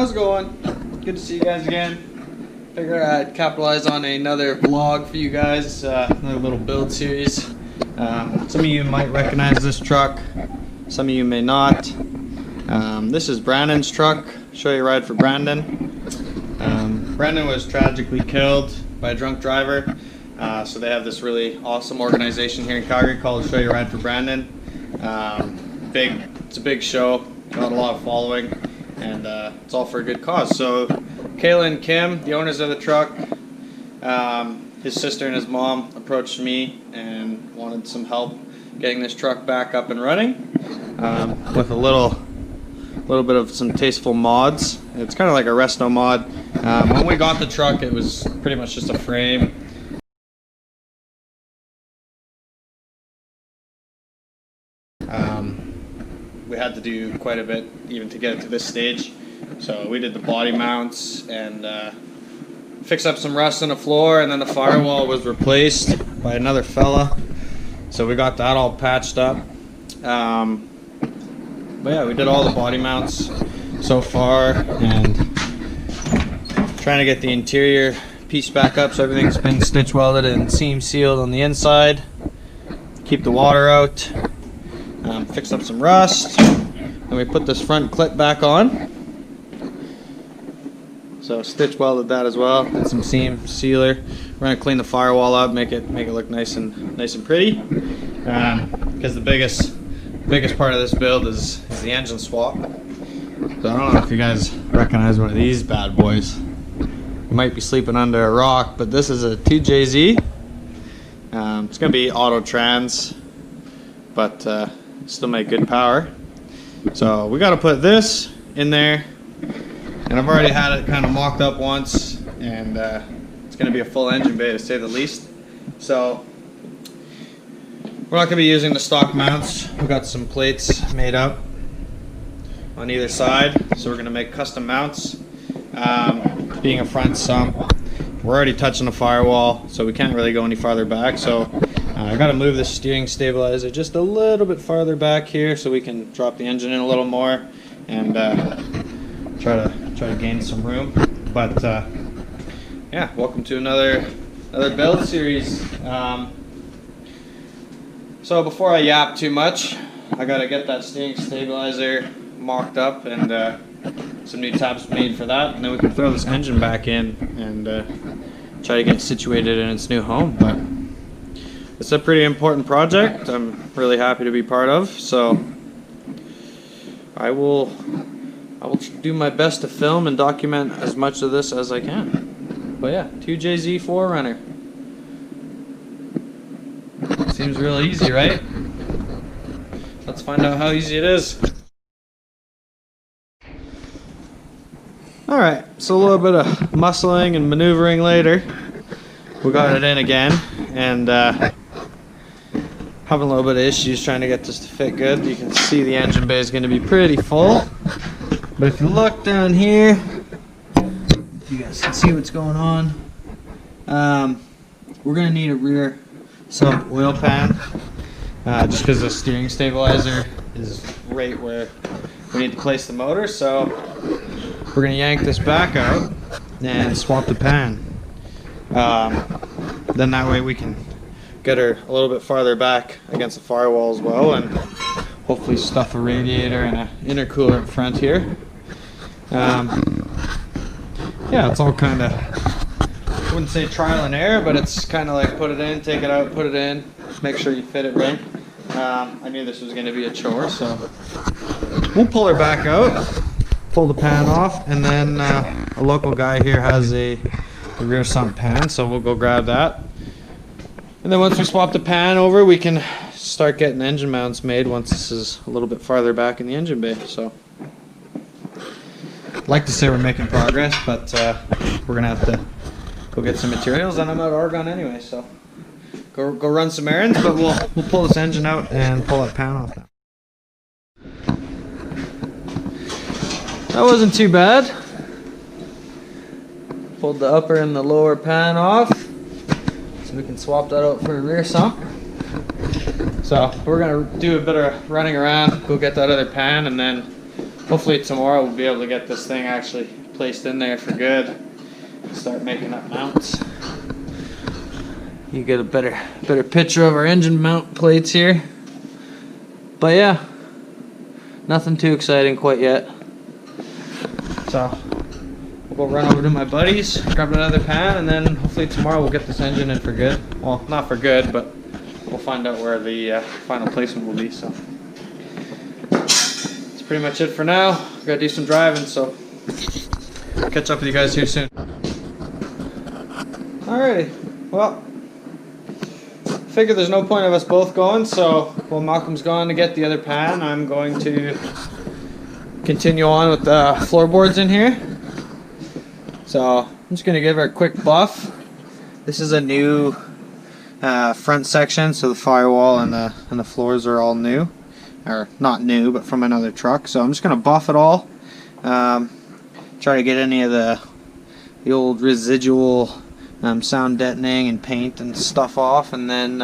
how's it going? Good to see you guys again. Figure I'd capitalize on another vlog for you guys, another little build series. Some of you might recognize this truck, some of you may not. This is Brandon's truck. Show you a ride for Brandon. Brandon was tragically killed by a drunk driver. So they have this really awesome organization here in Calgary called Show You a Ride for Brandon. It's a big show, got a lot of following, and it's all for a good cause. So Kayla and Kim, the owners of the truck, his sister and his mom approached me and wanted some help getting this truck back up and running with a little bit of some tasteful mods. It's kind of like a resto mod. When we got the truck, it was pretty much just a frame. We had to do quite a bit even to get it to this stage. So we did the body mounts and fixed up some rust on the floor, and then the firewall was replaced by another fella. So we got that all patched up. But yeah, we did all the body mounts so far, and trying to get the interior piece back up so everything's been stitch welded and seam sealed on the inside. Keep the water out. Fixed up some rust, and we put this front clip back on. So stitch welded that as well. Did some seam sealer. We're gonna clean the firewall up, make it look nice and pretty. Because the biggest part of this build is the engine swap. So I don't know if you guys recognize one of these bad boys. You might be sleeping under a rock, but this is a 2JZ. It's gonna be auto trans, but still make good power. So we got to put this in there, and I've already had it kind of mocked up once, and it's going to be a full engine bay to say the least. So we're not going to be using the stock mounts. We've got some plates made up on either side, so we're going to make custom mounts. Being a front sump, we're already touching the firewall, so we can't really go any farther back. So I got to move the steering stabilizer just a little bit farther back here so we can drop the engine in a little more and try to gain some room. But yeah, welcome to another build series. So before I yap too much, I got to get that steering stabilizer mocked up and some new tabs made for that, and then we can throw this engine back in and try to get it situated in its new home. But it's a pretty important project I'm really happy to be part of, so I will do my best to film and document as much of this as I can. But yeah, 2JZ 4Runner. Seems real easy, right? Let's find out how easy it is. Alright, so a little bit of muscling and maneuvering later. We got it in again, and having a little bit of issues trying to get this to fit good. You can see the engine bay is going to be pretty full, but if you look down here, you guys can see what's going on. We're going to need a rear sump oil pan, just because the steering stabilizer is right where we need to place the motor. So we're going to yank this back out and swap the pan. Then that way we can get her a little bit farther back against the firewall as well, and hopefully stuff a radiator and an intercooler in front here. Yeah, it's all kind of, I wouldn't say trial and error, but it's kind of like put it in, take it out, put it in, make sure you fit it right. I knew this was going to be a chore, so we'll pull her back out, pull the pan off, and then a local guy here has a rear sump pan, so we'll go grab that. And then once we swap the pan over, we can start getting engine mounts made once this is a little bit farther back in the engine bay. So I'd like to say we're making progress, but we're gonna have to go get some materials, and I'm out of Oregon anyway, so go run some errands. But we'll pull this engine out and pull that pan off now. That wasn't too bad. Pulled the upper and the lower pan off, so we can swap that out for a rear sump. So we're gonna do a bit of running around, go get that other pan, and then hopefully tomorrow we'll be able to get this thing actually placed in there for good. Start making up mounts. You get a better picture of our engine mount plates here. But yeah, nothing too exciting quite yet. So we'll go run over to my buddies, grab another pan, and then hopefully tomorrow we'll get this engine in for good. Well, not for good, but we'll find out where the final placement will be. So that's pretty much it for now. Gotta do some driving, so catch up with you guys here soon. Alrighty, well, figure there's no point of us both going, so while Malcolm's gone to get the other pan, I'm going to continue on with the floorboards in here. So I'm just going to give her a quick buff. This is a new front section, so the firewall and the floors are all new, or not new, but from another truck. So I'm just going to buff it all, try to get any of the old residual sound deadening and paint and stuff off, and then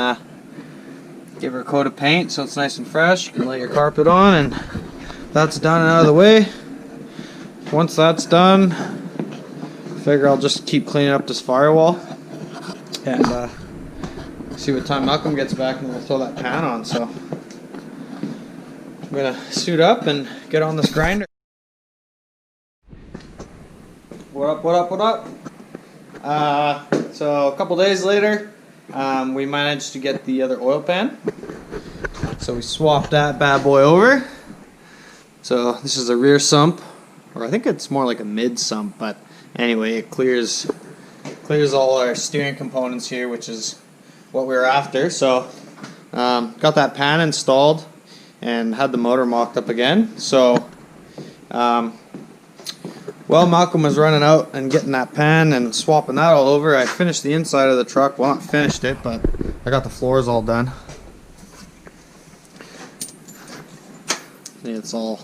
give her a coat of paint so it's nice and fresh. You can lay your carpet on, and that's done and out of the way. Once that's done, figure I'll just keep cleaning up this firewall and see what time Malcolm gets back, and we'll throw that pan on. So I'm gonna suit up and get on this grinder. What up, what up, what up? So a couple days later, we managed to get the other oil pan. So we swapped that bad boy over. So this is a rear sump, or I think it's more like a mid sump, but anyway, it clears all our steering components here, which is what we were after. So got that pan installed and had the motor mocked up again. So while Malcolm was running out and getting that pan and swapping that all over, I finished the inside of the truck. Well, not finished it, but I got the floors all done. It's all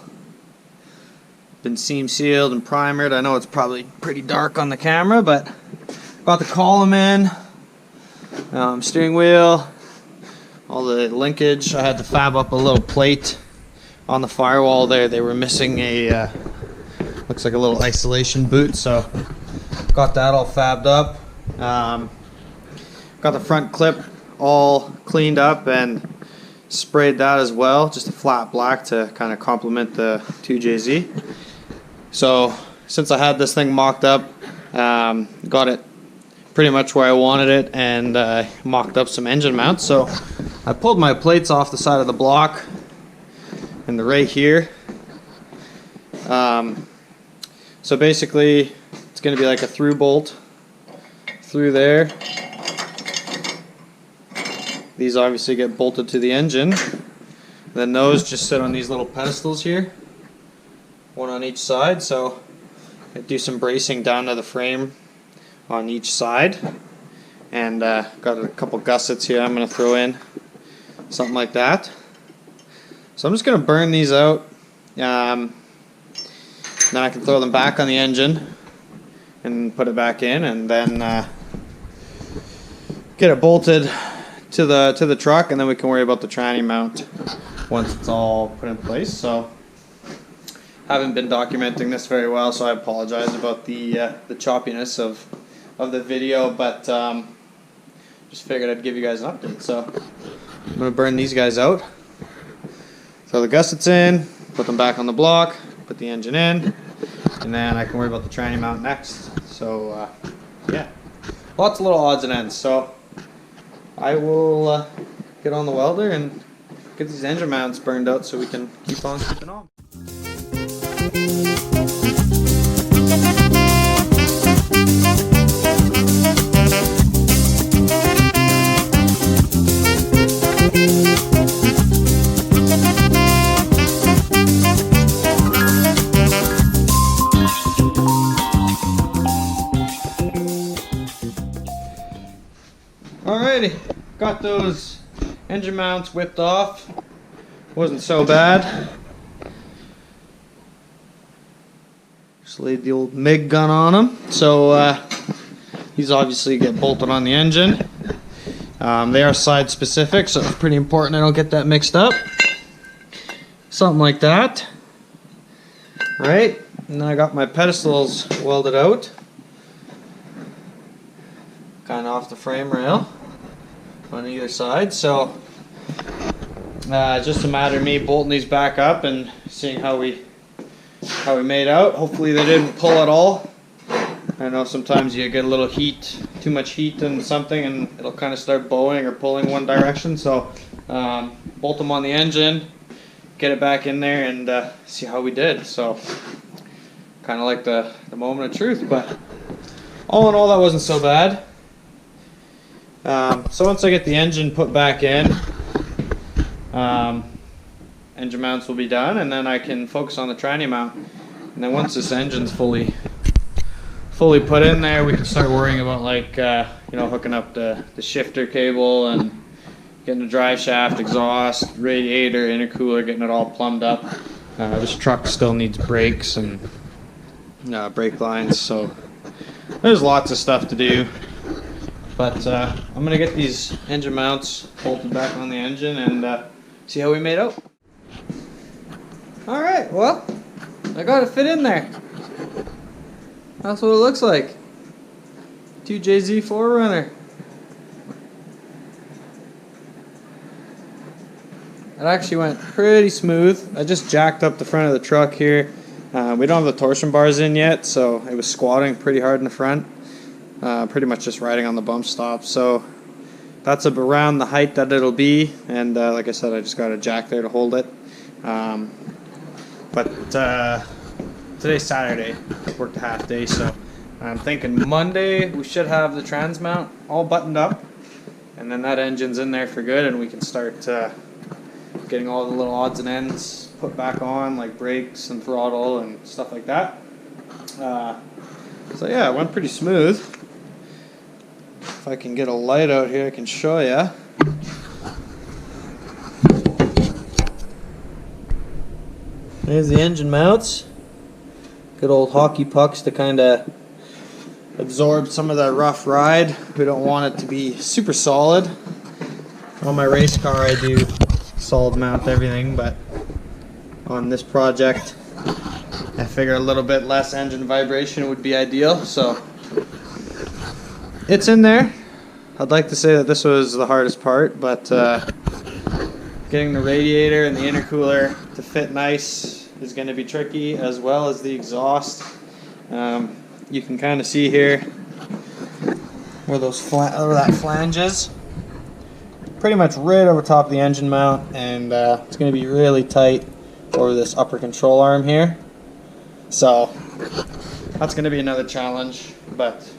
been seam sealed and primered. I know it's probably pretty dark on the camera, but got the column in, steering wheel, all the linkage. I had to fab up a little plate on the firewall there. They were missing a looks like a little isolation boot, so got that all fabbed up. Got the front clip all cleaned up and sprayed that as well, just a flat black to kind of complement the 2JZ. So since I had this thing mocked up, got it pretty much where I wanted it, and mocked up some engine mounts. So I pulled my plates off the side of the block and the right here. So basically it's going to be like a through bolt through there. These obviously get bolted to the engine. Then those just sit on these little pedestals here, one on each side. So I do some bracing down to the frame on each side, and got a couple gussets here I'm going to throw in, something like that. So I'm just going to burn these out. Then I can throw them back on the engine and put it back in, and then get it bolted to the truck, and then we can worry about the tranny mount once it's all put in place. So haven't been documenting this very well, so I apologize about the choppiness of the video, but just figured I'd give you guys an update. So I'm going to burn these guys out, throw the gussets in, put them back on the block, put the engine in, and then I can worry about the tranny mount next. So yeah, lots of little odds and ends. So I will get on the welder and get these engine mounts burned out so we can keep on keeping on. Alrighty, got those engine mounts whipped off. Wasn't so bad. Just laid the old MIG gun on them. So these obviously get bolted on the engine. They are side specific, so it's pretty important I don't get that mixed up. Something like that. Right, and then I got my pedestals welded out, kind of off the frame rail on either side. So just a matter of me bolting these back up and seeing how we made out. Hopefully they didn't pull at all. I know sometimes you get a little heat, too much heat in something, and it'll kind of start bowing or pulling one direction. So bolt them on the engine, get it back in there, and see how we did. So kind of like the moment of truth, but all in all, that wasn't so bad. So once I get the engine put back in, engine mounts will be done, and then I can focus on the tranny mount. And then once this engine's fully put in there, we can start worrying about, like, you know, hooking up the shifter cable and getting the drive shaft, exhaust, radiator, intercooler, getting it all plumbed up. This truck still needs brakes and brake lines, so there's lots of stuff to do. But I'm gonna get these engine mounts bolted back on the engine and see how we made out. All right, well, I got it fit in there. That's what it looks like. 2JZ 4Runner. It actually went pretty smooth. I just jacked up the front of the truck here. We don't have the torsion bars in yet, so it was squatting pretty hard in the front. Pretty much just riding on the bump stop. So that's around the height that it'll be, and like I said, I just got a jack there to hold it. But today's Saturday, worked a half day, so I'm thinking Monday we should have the trans mount all buttoned up, and then that engine's in there for good, and we can start getting all the little odds and ends put back on, like brakes and throttle and stuff like that. So yeah, it went pretty smooth. If I can get a light out here, I can show you. There's the engine mounts. Good old hockey pucks to kind of absorb some of that rough ride. We don't want it to be super solid. On my race car I do solid mount everything, but on this project I figure a little bit less engine vibration would be ideal, so it's in there. I'd like to say that this was the hardest part, but getting the radiator and the intercooler to fit nice is going to be tricky, as well as the exhaust. You can kind of see here where that flange is. Pretty much right over top of the engine mount, and it's going to be really tight over this upper control arm here. So that's going to be another challenge, but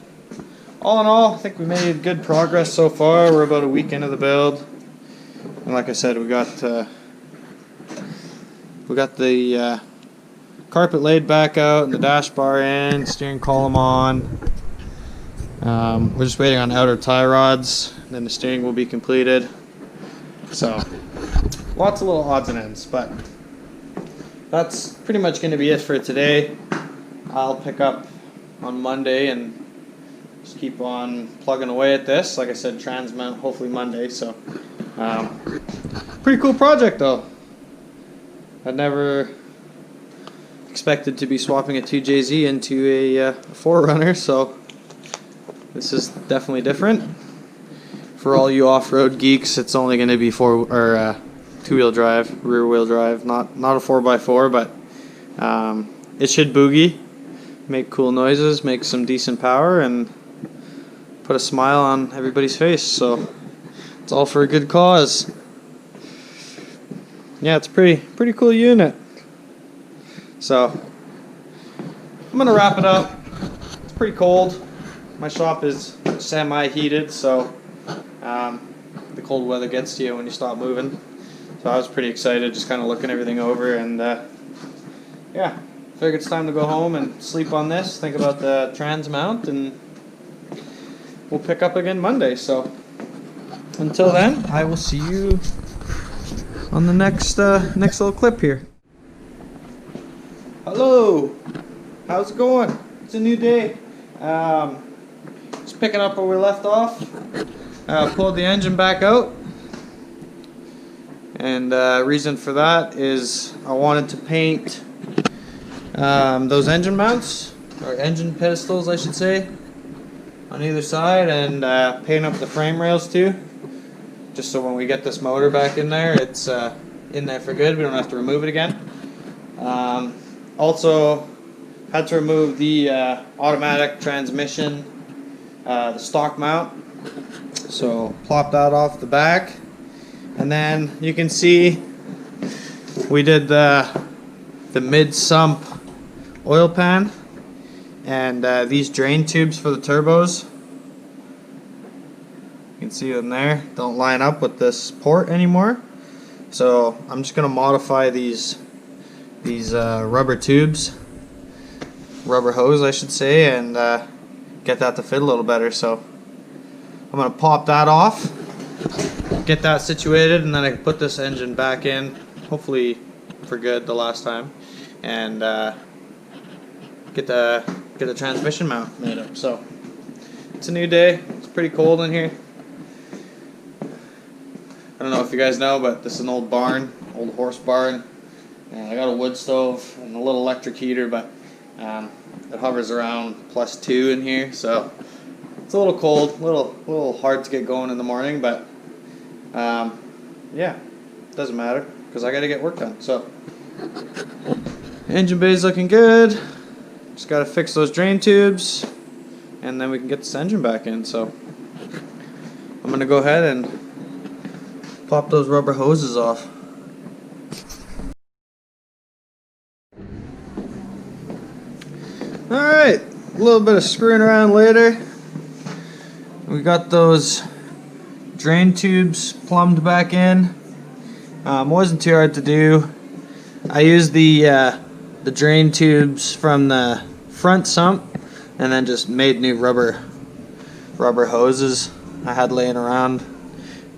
all in all, I think we made good progress so far. We're about a week into the build, and like I said, we got the carpet laid back out and the dash bar in, steering column on. We're just waiting on outer tie rods, and then the steering will be completed. So lots of little odds and ends, but that's pretty much going to be it for today. I'll pick up on Monday and just keep on plugging away at this. Like I said, trans mount hopefully Monday. So pretty cool project though. I'd never expected to be swapping a 2JZ into a 4Runner, so this is definitely different. For all you off-road geeks, it's only going to be two-wheel drive, rear-wheel drive, not a 4x4, but it should boogie, make cool noises, make some decent power, and put a smile on everybody's face. So it's all for a good cause. Yeah, it's a pretty cool unit. So I'm gonna wrap it up. It's pretty cold. My shop is semi-heated, so the cold weather gets to you when you stop moving. So I was pretty excited, just kind of looking everything over, and yeah, figured it's time to go home and sleep on this, think about the trans mount, and we'll pick up again Monday. So until then, I will see you on the next little clip here. Hello, how's it going? It's a new day. Just picking up where we left off. Pulled the engine back out, and reason for that is I wanted to paint those engine mounts, or engine pedestals I should say, on either side, and paint up the frame rails too, just so when we get this motor back in there, it's in there for good. We don't have to remove it again. Also had to remove the automatic transmission, the stock mount, so plop that off the back, and then you can see we did the mid sump oil pan and these drain tubes for the turbos. You can see them there, don't line up with this port anymore, so I'm just going to modify these rubber tubes, rubber hose I should say, and get that to fit a little better. So I'm going to pop that off, get that situated, and then I can put this engine back in, hopefully for good the last time, and get the transmission mount made up. So it's a new day. It's pretty cold in here. I don't know if you guys know, but this is an old barn, old horse barn. And I got a wood stove and a little electric heater, but it hovers around +2 in here, so it's a little cold, a little hard to get going in the morning, but yeah, doesn't matter because I got to get work done. So engine bay is looking good. Just got to fix those drain tubes, and then we can get this engine back in. So I'm gonna go ahead and pop those rubber hoses off. Alright, a little bit of screwing around later. We got those drain tubes plumbed back in. Wasn't too hard to do. I used the drain tubes from the front sump and then just made new rubber hoses I had laying around.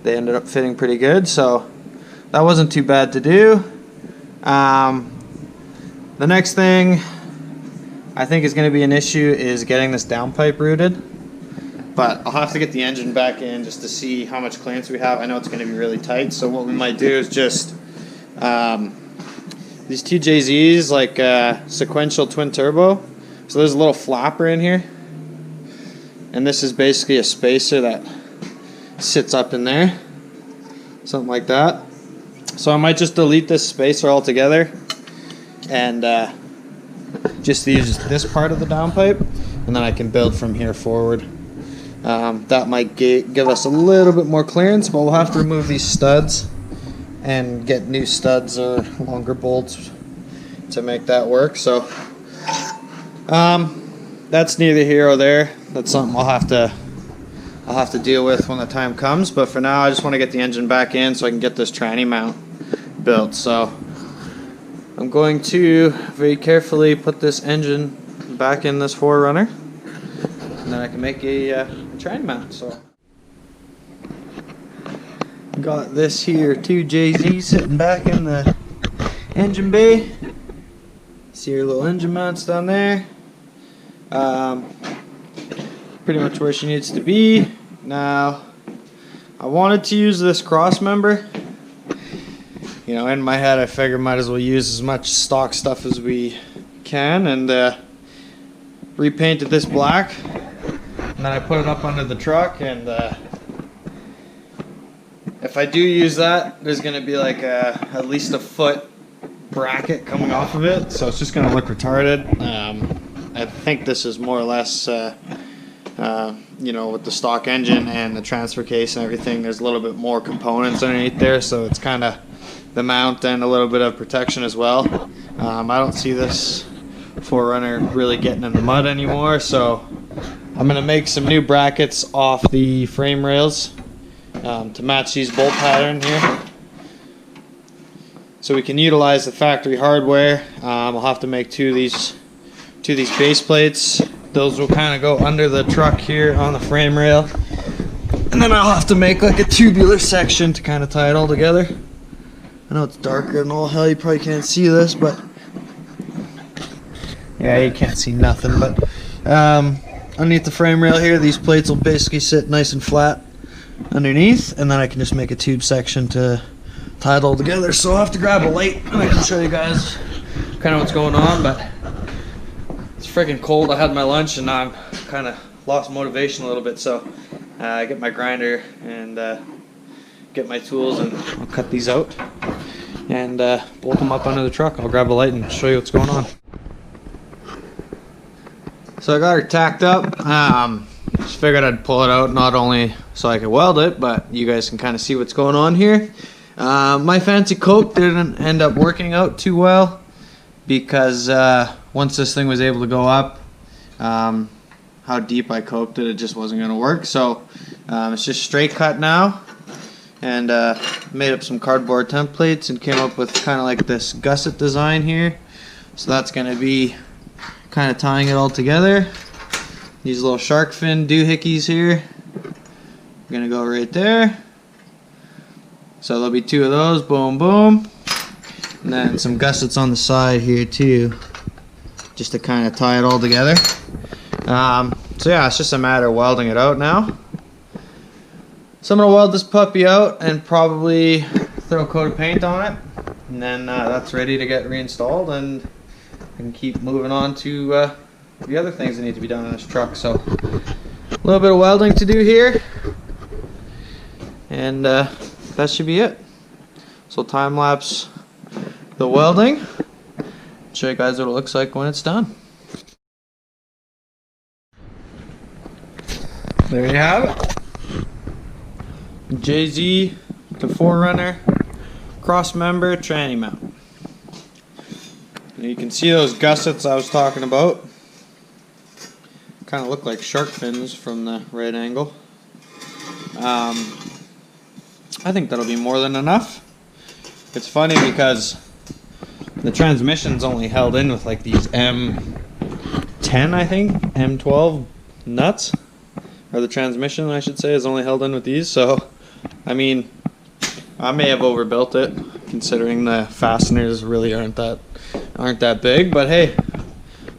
They ended up fitting pretty good, so that wasn't too bad to do. The next thing I think is going to be an issue is getting this downpipe routed, but I'll have to get the engine back in just to see how much clearance we have. I know it's going to be really tight, so what we might do is just these two JZs, like sequential twin turbo. So there's a little flapper in here, and this is basically a spacer that sits up in there, something like that. So I might just delete this spacer altogether and just use this part of the downpipe, and then I can build from here forward. That might give us a little bit more clearance, but we'll have to remove these studs and get new studs or longer bolts to make that work. So that's neither here or there. That's something I'll have to deal with when the time comes. But for now, I just want to get the engine back in so I can get this tranny mount built. So I'm going to very carefully put this engine back in this 4Runner, and then I can make a tranny mount. So got this here 2JZ sitting back in the engine bay. See your little engine mounts down there. Pretty much where she needs to be. Now, I wanted to use this cross member. You know, in my head I figured might as well use as much stock stuff as we can, and repainted this black, and then I put it up under the truck, and if I do use that, there's going to be like at least a foot bracket coming off of it, so it's just going to look retarded. I think this is more or less you know, with the stock engine and the transfer case and everything, there's a little bit more components underneath there, so it's kind of the mount and a little bit of protection as well. I don't see this 4Runner really getting in the mud anymore, so I'm going to make some new brackets off the frame rails to match these bolt pattern here, so we can utilize the factory hardware. I'll have to make two of these base plates. Those will kind of go under the truck here on the frame rail, and then I'll have to make like a tubular section to kind of tie it all together. I know it's darker than all hell, you probably can't see this, but yeah, you can't see nothing, but underneath the frame rail here, these plates will basically sit nice and flat underneath, and then I can just make a tube section to tie it all together. So I'll have to grab a light and I can show you guys kind of what's going on, but It's freaking cold. I had my lunch and now I'm kind of lost motivation a little bit, so I get my grinder and get my tools and I'll cut these out and bolt them up under the truck. I'll grab a light and show you what's going on. So I got her tacked up. Just figured I'd pull it out not only so I could weld it, but you guys can kind of see what's going on here. My fancy coke didn't end up working out too well because once this thing was able to go up, how deep I coked it, it just wasn't going to work. So it's just straight cut now, and made up some cardboard templates and came up with kind of like this gusset design here. So that's going to be kind of tying it all together. These little shark fin doohickeys here are going to go right there. So there'll be 2 of those, boom, boom. And then some gussets on the side here too, just to kind of tie it all together. So yeah, it's just a matter of welding it out now. So I'm going to weld this puppy out and probably throw a coat of paint on it. And then that's ready to get reinstalled, and I can keep moving on to the other things that need to be done on this truck. So a little bit of welding to do here, and that should be it. So time lapse the welding, show you guys what it looks like when it's done. There you have it. JZ to 4Runner cross member tranny mount. And you can see those gussets I was talking about. Kind of look like shark fins from the right angle. I think that'll be more than enough. It's funny because the transmission's only held in with like these M10, I think, M12 nuts. Or the transmission, I should say, is only held in with these. So, I mean, I may have overbuilt it, considering the fasteners really aren't that big. But hey,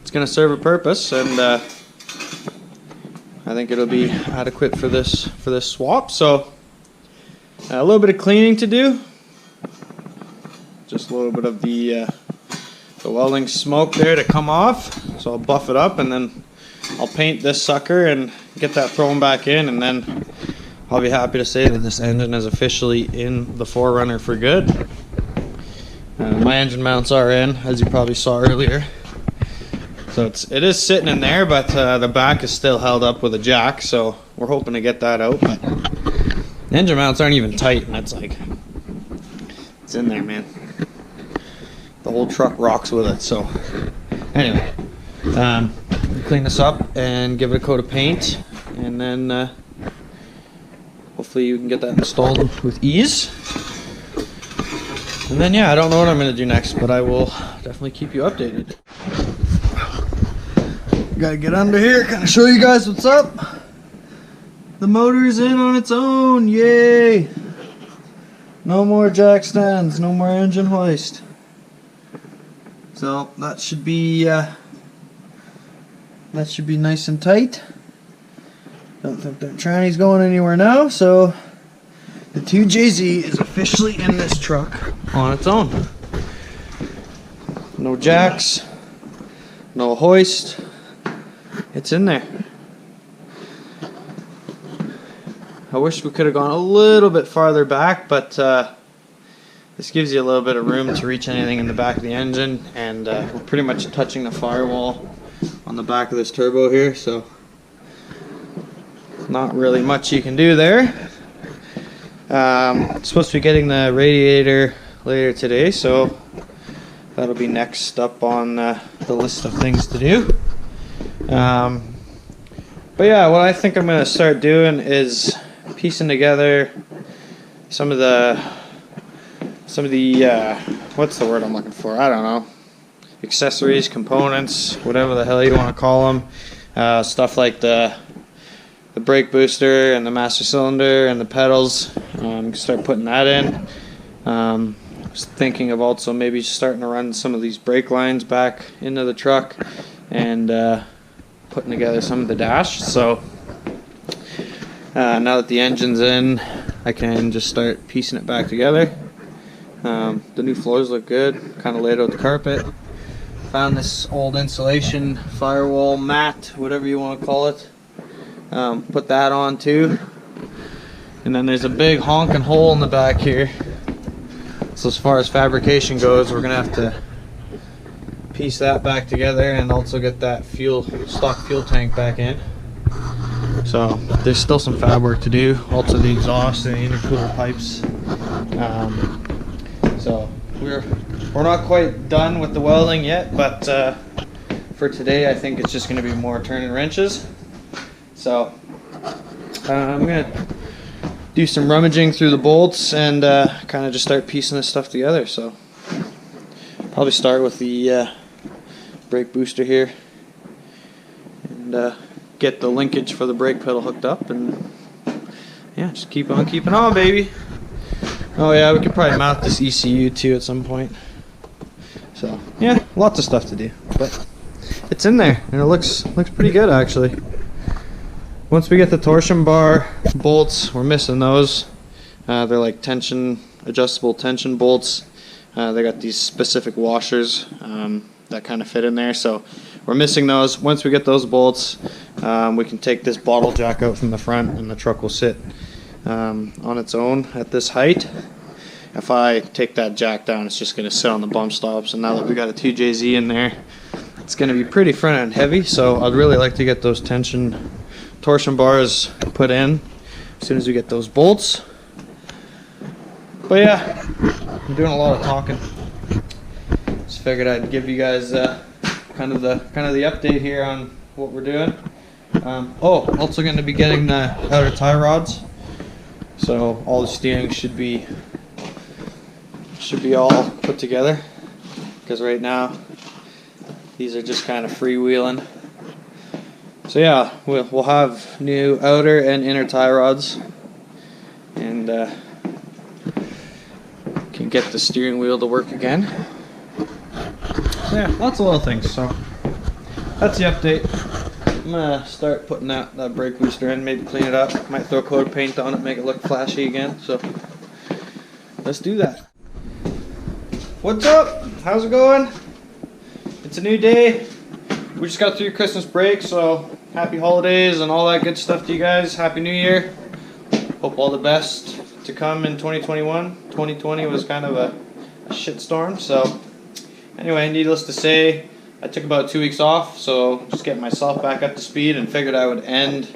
it's gonna serve a purpose, and I think it'll be adequate for this swap. So, a little bit of cleaning to do. Just a little bit of the welding smoke there to come off. So I'll buff it up, and then I'll paint this sucker and get that thrown back in, and then I'll be happy to say that this engine is officially in the 4Runner for good. My engine mounts are in, as you probably saw earlier. So it is sitting in there, but the back is still held up with a jack, so we're hoping to get that out. But the engine mounts aren't even tight, and it's in there, man. The whole truck rocks with it. So anyway, clean this up and give it a coat of paint, and then hopefully you can get that installed with ease. And then yeah, I don't know what I'm going to do next, but I will definitely keep you updated. Gotta get under here, kind of show you guys what's up. The motor's in on its own, yay! No more jack stands, no more engine hoist. So that should be nice and tight. Don't think that tranny's going anywhere now, so the 2JZ is officially in this truck on its own. No jacks, no hoist. It's in there. I wish we could have gone a little bit farther back, but this gives you a little bit of room to reach anything in the back of the engine, and we're pretty much touching the firewall on the back of this turbo here, so not really much you can do there. Supposed to be getting the radiator later today, so that'll be next up on the list of things to do. But yeah, what I think I'm going to start doing is piecing together some of the what's the word I'm looking for? I don't know. Accessories, components, whatever the hell you want to call them. Stuff like the brake booster and the master cylinder and the pedals. Start putting that in. I was thinking of also maybe starting to run some of these brake lines back into the truck and putting together some of the dash. So now that the engine's in, I can just start piecing it back together. The new floors look good. Kind of laid out the carpet. Found this old insulation firewall mat, whatever you want to call it. Put that on too. And then there's a big honking hole in the back here. So as far as fabrication goes, we're gonna have to piece that back together and also get that stock fuel tank back in. So there's still some fab work to do. Also the exhaust and the intercooler pipes. So we're not quite done with the welding yet, but for today I think it's just going to be more turning wrenches. So I'm going to do some rummaging through the bolts and kind of just start piecing this stuff together. So probably start with the brake booster here and get the linkage for the brake pedal hooked up, and yeah, just keep on keeping on, baby. Oh yeah, we could probably mount this ECU too at some point. So yeah, lots of stuff to do, but it's in there and it looks pretty good actually. Once we get the torsion bar bolts, we're missing those. They're like adjustable tension bolts. They got these specific washers that kind of fit in there, so we're missing those. Once we get those bolts, we can take this bottle jack out from the front and the truck will sit on its own at this height. If I take that jack down, it's just going to sit on the bump stops, and now that we got a 2JZ in there, it's going to be pretty front end heavy, so I'd really like to get those torsion bars put in as soon as we get those bolts. But yeah, I'm doing a lot of talking. Just figured I'd give you guys kind of the update here on what we're doing. Also going to be getting the outer tie rods, so all the steering should be all put together, because right now these are just kind of freewheeling. So yeah, we'll have new outer and inner tie rods, and can get the steering wheel to work again. So yeah, lots of little things. So that's the update. I'm gonna start putting that brake booster in, maybe clean it up. Might throw a coat of paint on it, make it look flashy again. So let's do that. What's up? How's it going? It's a new day. We just got through Christmas break, so happy holidays and all that good stuff to you guys. Happy New Year. Hope all the best to come in 2021. 2020 was kind of a shitstorm, so anyway, needless to say, I took about 2 weeks off, so just getting myself back up to speed, and figured I would end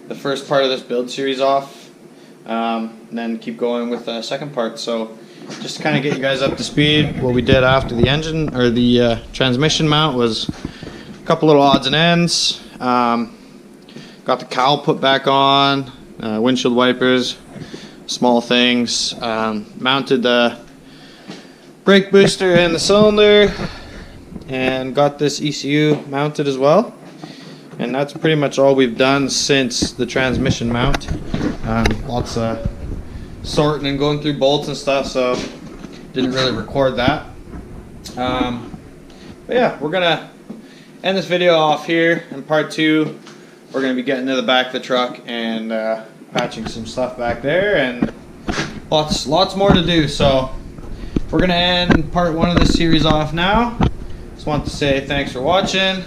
the first part of this build series off, and then keep going with the second part. So just to kind of get you guys up to speed, what we did after the engine or the transmission mount was a couple little odds and ends. Got the cowl put back on, windshield wipers, small things. Mounted the brake booster and the cylinder, and got this ECU mounted as well. And that's pretty much all we've done since the transmission mount. Lots of sorting and going through bolts and stuff, so didn't really record that. But yeah, we're gonna end this video off here. In part 2, we're gonna be getting to the back of the truck and patching some stuff back there, and lots more to do. So we're gonna end part 1 of this series off now. Just want to say thanks for watching.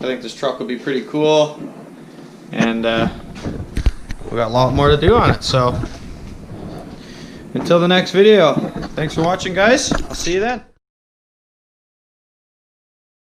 I think this truck will be pretty cool, and we got a lot more to do on it. So until the next video, thanks for watching, guys. I'll see you then.